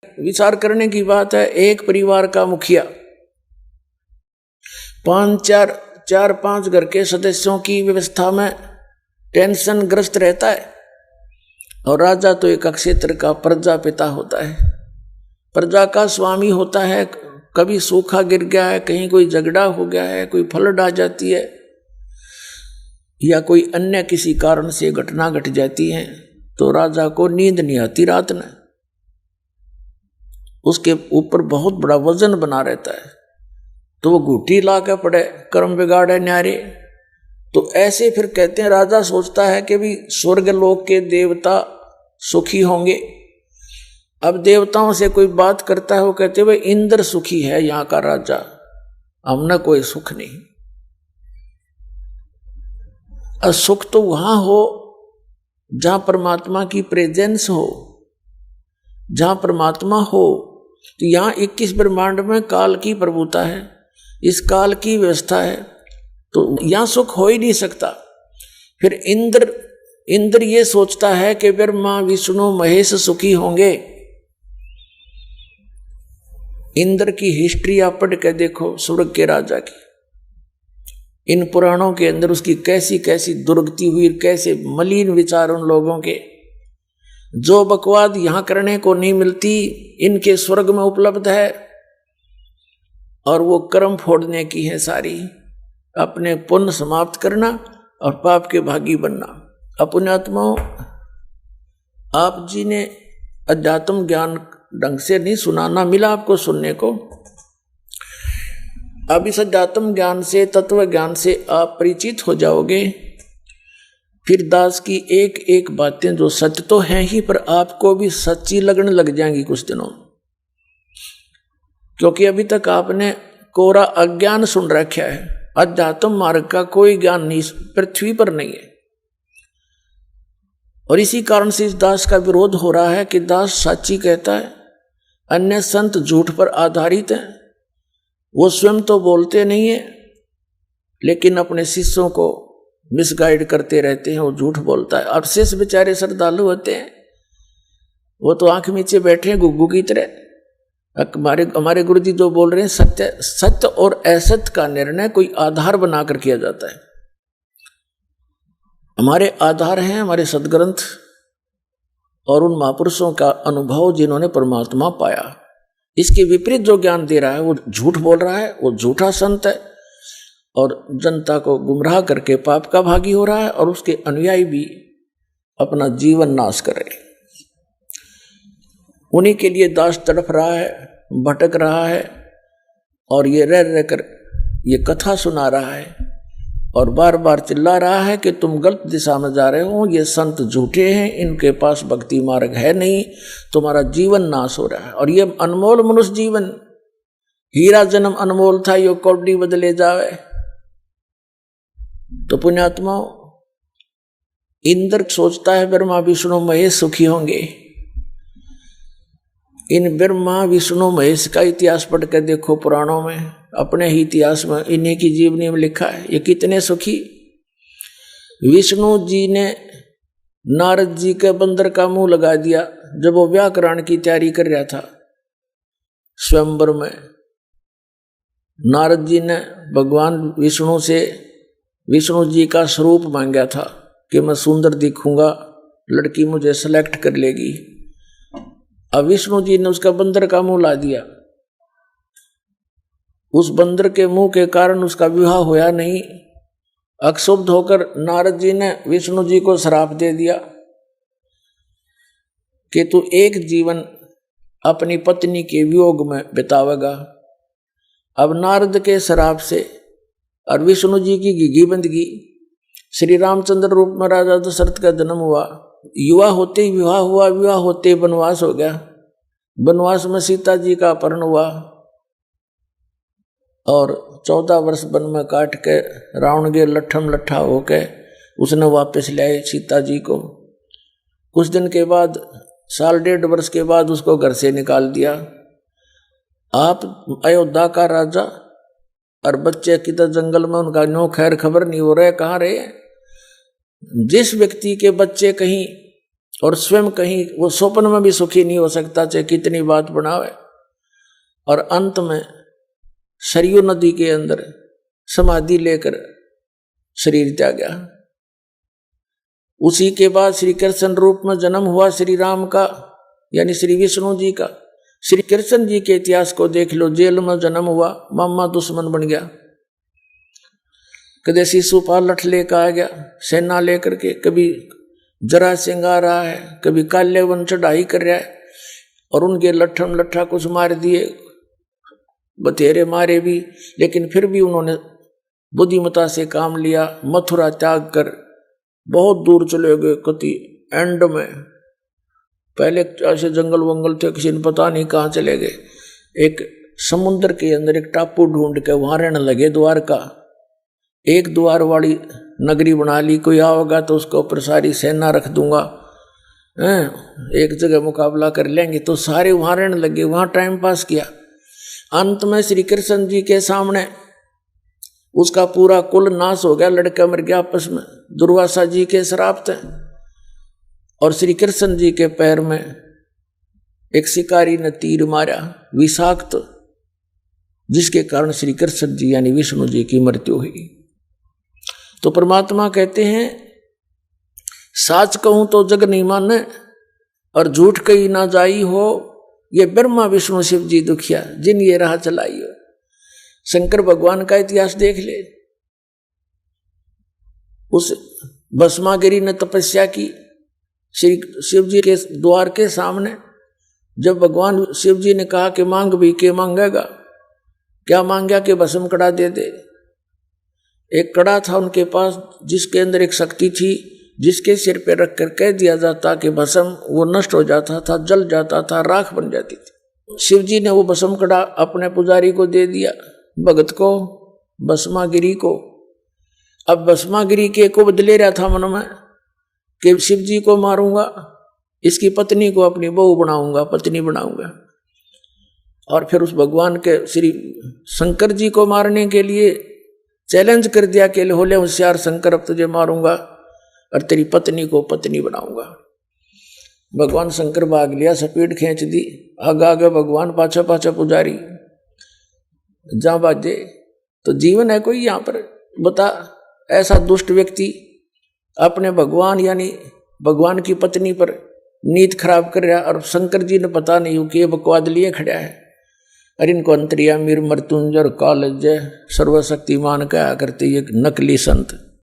विचार करने की बात है। एक परिवार का मुखिया चार पांच घर के सदस्यों की व्यवस्था में टेंशन ग्रस्त रहता है, और राजा तो एक क्षेत्र का प्रजापिता होता है, प्रजा का स्वामी होता है। कभी सूखा गिर गया है, कहीं कोई झगड़ा हो गया है, कोई फ्लड आ जाती है, या कोई अन्य किसी कारण से घटना घट जाती है, तो राजा को नींद नहीं आती रात में। उसके ऊपर बहुत बड़ा वजन बना रहता है, तो वो घूटी ला के पड़े, कर्म बिगाड़े न्यारे। तो ऐसे फिर कहते हैं, राजा सोचता है कि भी स्वर्ग लोक के देवता सुखी होंगे। अब देवताओं से कोई बात करता है, वो कहते हैं भाई इंद्र सुखी है, यहाँ का राजा, हमने कोई सुख नहीं। और सुख तो वहां हो जहां परमात्मा की प्रेजेंस हो, जहां परमात्मा हो। तो यहां 21 ब्रह्मांड में काल की प्रभुता है, इस काल की व्यवस्था है, तो यहां सुख हो ही नहीं सकता। फिर इंद्र ये सोचता है कि ब्रह्मा विष्णु महेश सुखी होंगे। इंद्र की हिस्ट्री आप पढ़ के देखो, स्वर्ग के राजा की, इन पुराणों के अंदर उसकी कैसी कैसी दुर्गति हुई, कैसे मलिन विचार उन लोगों के। जो बकवाद यहां करने को नहीं मिलती, इनके स्वर्ग में उपलब्ध है, और वो कर्म फोड़ने की है सारी, अपने पुण्य समाप्त करना और पाप के भागी बनना। पुण्यात्माओं, आप जी ने अध्यात्म ज्ञान ढंग से नहीं सुना, ना मिला आपको सुनने को। अब इस अध्यात्म ज्ञान से, तत्व ज्ञान से आप परिचित हो जाओगे। फिर दास की एक एक बातें जो सत्य तो हैं ही, पर आपको भी सच्ची लगने लग जाएंगी कुछ दिनों, क्योंकि अभी तक आपने कोरा अज्ञान सुन रखा है। अध्यात्म मार्ग का कोई ज्ञान नहीं पृथ्वी पर नहीं है, और इसी कारण से इस दास का विरोध हो रहा है कि दास साची कहता है, अन्य संत झूठ पर आधारित हैं। वो स्वयं तो बोलते नहीं है, लेकिन अपने शिष्यों को मिसगाइड करते रहते हैं, वो झूठ बोलता है। अब शेष बेचारे श्रद्धालु होते हैं, वो तो आंख नीचे बैठे हैं गुग्गू की तरह। हमारे गुरु जी जो बोल रहे हैं, सत्य और असत्य का निर्णय कोई आधार बनाकर किया जाता है। हमारे आधार हैं हमारे सदग्रंथ और उन महापुरुषों का अनुभव जिन्होंने परमात्मा पाया। इसके विपरीत जो ज्ञान दे रहा है वो झूठ बोल रहा है, वो झूठा संत है, और जनता को गुमराह करके पाप का भागी हो रहा है, और उसके अनुयायी भी अपना जीवन नाश कर रहे हैं। उन्हीं के लिए दास तड़प रहा है, भटक रहा है, और ये रह कर ये कथा सुना रहा है, और बार बार चिल्ला रहा है कि तुम गलत दिशा में जा रहे हो, ये संत झूठे हैं, इनके पास भक्ति मार्ग है नहीं, तुम्हारा जीवन नाश हो रहा है। और ये अनमोल मनुष्य जीवन, हीरा जन्म अनमोल था, यो कौड़ी बदले जावे। तो पुण्यात्माओं, इंद्र सोचता है ब्रह्मा विष्णु महेश सुखी होंगे। इन ब्रह्मा विष्णु महेश का इतिहास पढ़ कर देखो पुराणों में, अपने ही इतिहास में, इन्हीं की जीवनी में लिखा है ये कितने सुखी। विष्णु जी ने नारद जी के बंदर का मुंह लगा दिया जब वो व्याकरण की तैयारी कर रहा था स्वयंवर में। नारद जी ने भगवान विष्णु से विष्णु जी का स्वरूप मांगा था कि मैं सुंदर दिखूंगा, लड़की मुझे सेलेक्ट कर लेगी। अब विष्णु जी ने उसका बंदर का मुंह ला दिया। उस बंदर के मुंह के कारण उसका विवाह होया नहीं। अक्षुब्ध होकर नारद जी ने विष्णु जी को श्राप दे दिया कि तू एक जीवन अपनी पत्नी के वियोग में बितावेगा। अब नारद के श्राप से और विष्णु जी की घिघी बंदगी, श्री रामचंद्र रूप में राजा दशरथ का जन्म हुआ। युवा होते ही विवाह हुआ, विवाह होते ही वनवास हो गया। वनवास में सीता जी का अपहरण हुआ और 14 वर्ष वन में काट के रावण के लट्ठम लट्ठा होके उसने वापस लाए सीता जी को। कुछ दिन के बाद, 1.5 वर्ष के बाद उसको घर से निकाल दिया। आप अयोध्या का राजा और बच्चे किधर जंगल में, उनका नो खैर खबर नहीं हो रहा है, कहाँ रहे। जिस व्यक्ति के बच्चे कहीं और स्वयं कहीं वो स्वप्न में भी सुखी नहीं हो सकता, चाहे कितनी बात बनावे। और अंत में सरयू नदी के अंदर समाधि लेकर शरीर त्यागा। उसी के बाद श्री कृष्ण रूप में जन्म हुआ श्री राम का, यानी श्री विष्णु जी का। श्री कृष्ण जी के इतिहास को देख लो, जेल में जन्म हुआ, मामा दुश्मन बन गया, कदे शिशुपाल लठ लेकर आ गया सेना लेकर के, कभी जरा सिंह आ रहा है, कभी काल्यवन चढ़ाई कर रहा है, और उनके लट्ठम लट्ठा कुछ मार दिए, बतेरे मारे भी, लेकिन फिर भी उन्होंने बुद्धिमता से काम लिया। मथुरा त्याग कर बहुत दूर चले गए, कति एंड में, पहले ऐसे जंगल वंगल थे, किसी ने पता नहीं कहाँ चले गए। एक समुद्र के अंदर एक टापू ढूंढ के वहां रहने लगे, द्वारका। एक द्वार वाली नगरी बना ली, कोई आओगा तो उसके ऊपर सारी सेना रख दूंगा, एक जगह मुकाबला कर लेंगे, तो सारे वहां रहने लगे, वहां टाइम पास किया। अंत में श्री कृष्ण जी के सामने उसका पूरा कुल नाश हो गया, लड़का मर गया आपस में, दुर्वासा जी के श्राप थे। और श्री कृष्ण जी के पैर में एक शिकारी ने तीर मारा विषाक्त, जिसके कारण श्री कृष्ण जी यानी विष्णु जी की मृत्यु हुई। तो परमात्मा कहते हैं, साच कहूं तो जग नहीं माने और झूठ कही ना जाई हो, ये ब्रह्मा विष्णु शिव जी दुखिया जिन ये राह चलाई हो। शंकर भगवान का इतिहास देख ले, उस भस्मागिरी ने तपस्या की श्री शिव जी के द्वार के सामने। जब भगवान शिव जी ने कहा कि मांग भी के मांगेगा, क्या मांगा कि भस्म कड़ा दे दे। एक कड़ा था उनके पास जिसके अंदर एक शक्ति थी, जिसके सिर पे रख कर कह दिया जाता कि भस्म, वो नष्ट हो जाता था, जल जाता था, राख बन जाती थी। शिव जी ने वो भस्म कड़ा अपने पुजारी को दे दिया, भगत को, भस्मागिरी को। अब भस्मागिरी के को बदले रहा था मन में कि शिव जी को मारूंगा, इसकी पत्नी को अपनी बहू बनाऊंगा, पत्नी बनाऊंगा। और फिर उस भगवान के श्री शंकर जी को मारने के लिए चैलेंज कर दिया कि होले होशियार शंकर, अब तुझे मारूंगा और तेरी पत्नी को पत्नी बनाऊंगा। भगवान शंकर भाग लिया, स्पीड खींच दी, आगे आगे भगवान, पाछा पाछा पुजारी। जहां बाजे तो जीवन है कोई यहाँ पर? बता, ऐसा दुष्ट व्यक्ति अपने भगवान यानी भगवान की पत्नी पर नीत खराब कर रहा, और शंकर जी ने पता नहीं कि ये बकवाद लिए खड़ा है। और इनको अंतर्यामी मृत्युंजय कालज्जय सर्वशक्तिमान कहा करते ये नकली संत।